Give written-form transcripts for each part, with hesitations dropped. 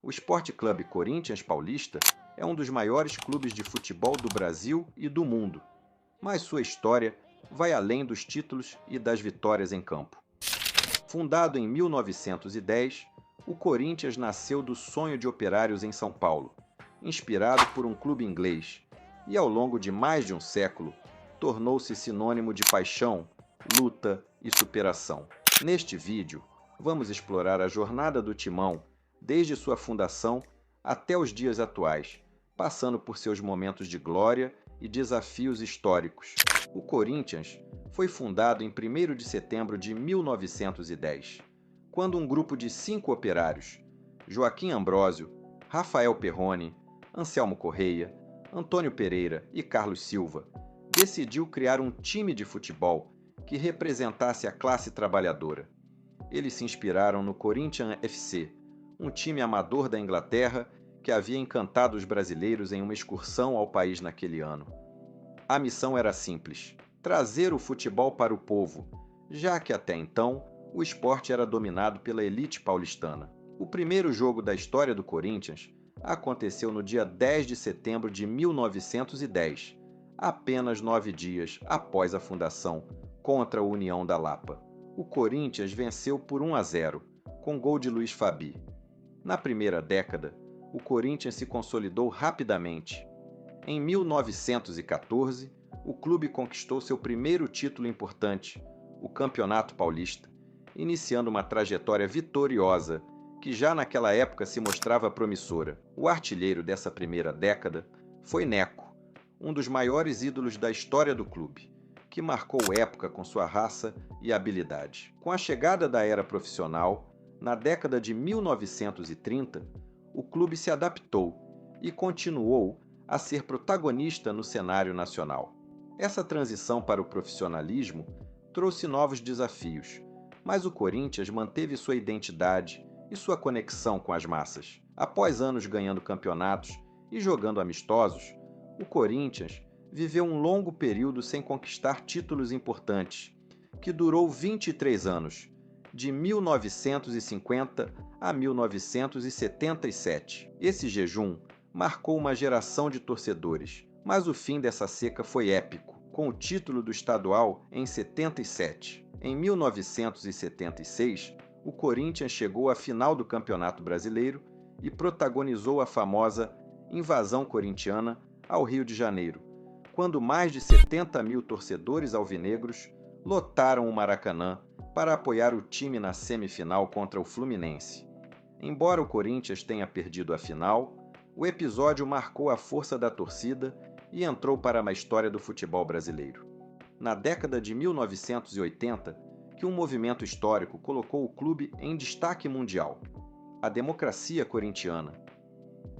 O Sport Clube Corinthians Paulista é um dos maiores clubes de futebol do Brasil e do mundo, mas sua história vai além dos títulos e das vitórias em campo. Fundado em 1910, o Corinthians nasceu do sonho de operários em São Paulo, inspirado por um clube inglês, e ao longo de mais de um século, tornou-se sinônimo de paixão, luta e superação. Neste vídeo, vamos explorar a jornada do Timão desde sua fundação até os dias atuais, passando por seus momentos de glória e desafios históricos. O Corinthians foi fundado em 1º de setembro de 1910, quando um grupo de 5 operários, Joaquim Ambrósio, Rafael Perrone, Anselmo Correia, Antônio Pereira e Carlos Silva, decidiu criar um time de futebol que representasse a classe trabalhadora. Eles se inspiraram no Corinthians FC, um time amador da Inglaterra que havia encantado os brasileiros em uma excursão ao país naquele ano. A missão era simples: trazer o futebol para o povo, já que até então o esporte era dominado pela elite paulistana. O primeiro jogo da história do Corinthians aconteceu no dia 10 de setembro de 1910, apenas 9 dias após a fundação, contra a União da Lapa. O Corinthians venceu por 1-0, com gol de Luiz Fabi. Na primeira década, o Corinthians se consolidou rapidamente. Em 1914, o clube conquistou seu primeiro título importante, o Campeonato Paulista, iniciando uma trajetória vitoriosa que já naquela época se mostrava promissora. O artilheiro dessa primeira década foi Neco, um dos maiores ídolos da história do clube, que marcou época com sua raça e habilidade. Com a chegada da era profissional, na década de 1930, o clube se adaptou e continuou a ser protagonista no cenário nacional. Essa transição para o profissionalismo trouxe novos desafios, mas o Corinthians manteve sua identidade e sua conexão com as massas. Após anos ganhando campeonatos e jogando amistosos, o Corinthians viveu um longo período sem conquistar títulos importantes, que durou 23 anos, de 1950 a 1977. Esse jejum marcou uma geração de torcedores, mas o fim dessa seca foi épico, com o título do estadual em 77. Em 1976, o Corinthians chegou à final do Campeonato Brasileiro e protagonizou a famosa invasão corintiana ao Rio de Janeiro, quando mais de 70 mil torcedores alvinegros lotaram o Maracanã para apoiar o time na semifinal contra o Fluminense. Embora o Corinthians tenha perdido a final, o episódio marcou a força da torcida e entrou para a história do futebol brasileiro. Na década de 1980, que um movimento histórico colocou o clube em destaque mundial: a democracia corintiana.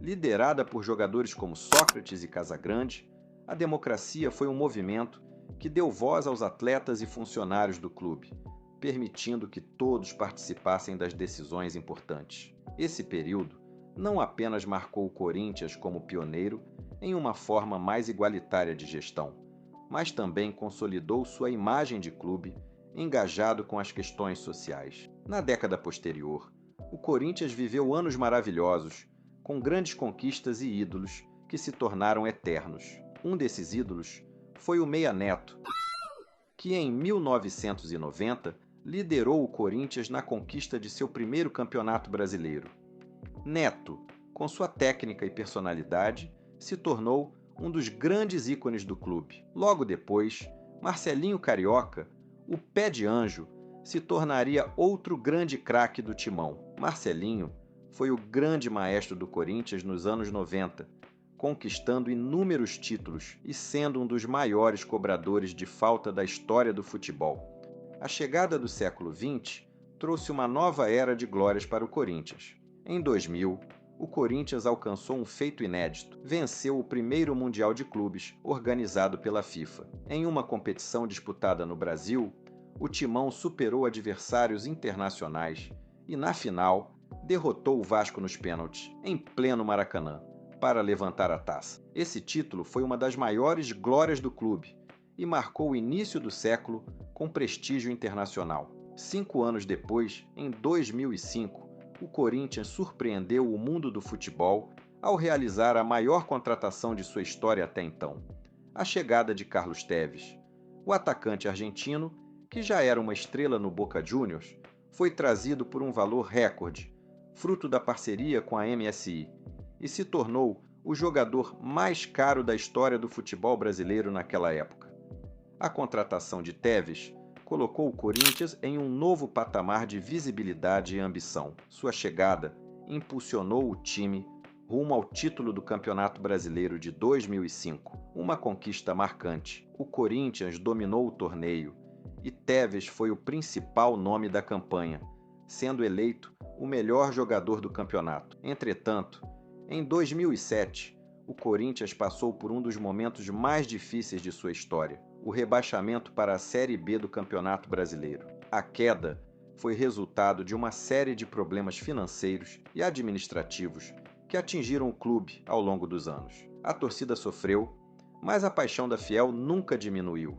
Liderada por jogadores como Sócrates e Casagrande, a democracia foi um movimento que deu voz aos atletas e funcionários do clube, permitindo que todos participassem das decisões importantes. Esse período não apenas marcou o Corinthians como pioneiro em uma forma mais igualitária de gestão, mas também consolidou sua imagem de clube engajado com as questões sociais. Na década posterior, o Corinthians viveu anos maravilhosos, com grandes conquistas e ídolos que se tornaram eternos. Um desses ídolos foi o Meia Neto, que em 1990 liderou o Corinthians na conquista de seu primeiro campeonato brasileiro. Neto, com sua técnica e personalidade, se tornou um dos grandes ícones do clube. Logo depois, Marcelinho Carioca, o Pé de Anjo, se tornaria outro grande craque do Timão. Marcelinho foi o grande maestro do Corinthians nos anos 90, conquistando inúmeros títulos e sendo um dos maiores cobradores de falta da história do futebol. A chegada do século XX trouxe uma nova era de glórias para o Corinthians. Em 2000, o Corinthians alcançou um feito inédito: venceu o primeiro Mundial de Clubes organizado pela FIFA. Em uma competição disputada no Brasil, o Timão superou adversários internacionais e, na final, derrotou o Vasco nos pênaltis, em pleno Maracanã, para levantar a taça. Esse título foi uma das maiores glórias do clube e marcou o início do século com prestígio internacional. 5 anos depois, em 2005, o Corinthians surpreendeu o mundo do futebol ao realizar a maior contratação de sua história até então, a chegada de Carlos Tevez. O atacante argentino, que já era uma estrela no Boca Juniors, foi trazido por um valor recorde, fruto da parceria com a MSI, e se tornou o jogador mais caro da história do futebol brasileiro naquela época. A contratação de Tevez colocou o Corinthians em um novo patamar de visibilidade e ambição. Sua chegada impulsionou o time rumo ao título do Campeonato Brasileiro de 2005, uma conquista marcante. O Corinthians dominou o torneio e Tevez foi o principal nome da campanha, sendo eleito o melhor jogador do campeonato. Entretanto, em 2007, o Corinthians passou por um dos momentos mais difíceis de sua história, o rebaixamento para a Série B do Campeonato Brasileiro. A queda foi resultado de uma série de problemas financeiros e administrativos que atingiram o clube ao longo dos anos. A torcida sofreu, mas a paixão da Fiel nunca diminuiu.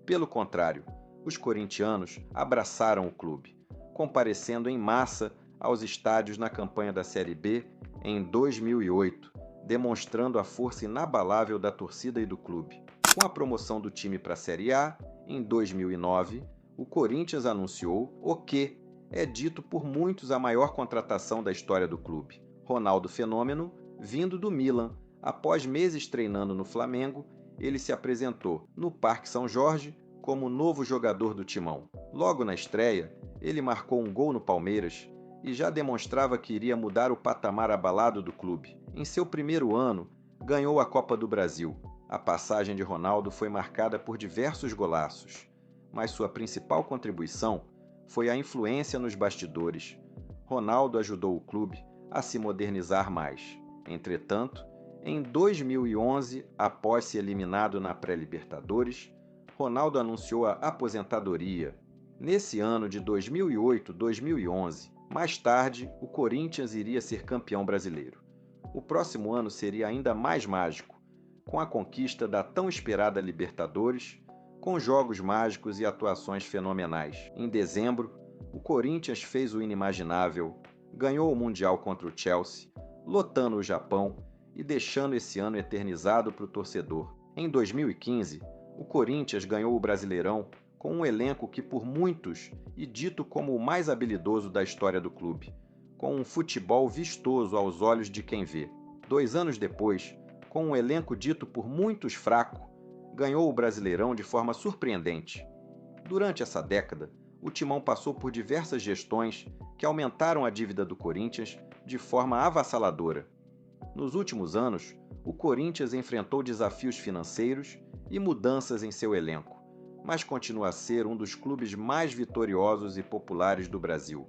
Pelo contrário, os corintianos abraçaram o clube, comparecendo em massa aos estádios na campanha da Série B em 2008, demonstrando a força inabalável da torcida e do clube. Com a promoção do time para a Série A, em 2009, o Corinthians anunciou o que é dito por muitos a maior contratação da história do clube: Ronaldo Fenômeno, vindo do Milan. Após meses treinando no Flamengo, ele se apresentou no Parque São Jorge como novo jogador do timão. Logo na estreia, ele marcou um gol no Palmeiras e já demonstrava que iria mudar o patamar abalado do clube. Em seu primeiro ano, ganhou a Copa do Brasil. A passagem de Ronaldo foi marcada por diversos golaços, mas sua principal contribuição foi a influência nos bastidores. Ronaldo ajudou o clube a se modernizar mais. Entretanto, em 2011, após ser eliminado na pré-Libertadores, Ronaldo anunciou a aposentadoria. Nesse ano de 2008-2011, mais tarde, o Corinthians iria ser campeão brasileiro. O próximo ano seria ainda mais mágico, com a conquista da tão esperada Libertadores, com jogos mágicos e atuações fenomenais. Em dezembro, o Corinthians fez o inimaginável, ganhou o Mundial contra o Chelsea, lotando o Japão e deixando esse ano eternizado para o torcedor. Em 2015, o Corinthians ganhou o Brasileirão com um elenco que por muitos é dito como o mais habilidoso da história do clube, com um futebol vistoso aos olhos de quem vê. 2 anos depois, com um elenco dito por muitos fraco, ganhou o Brasileirão de forma surpreendente. Durante essa década, o Timão passou por diversas gestões que aumentaram a dívida do Corinthians de forma avassaladora. Nos últimos anos, o Corinthians enfrentou desafios financeiros e mudanças em seu elenco, mas continua a ser um dos clubes mais vitoriosos e populares do Brasil.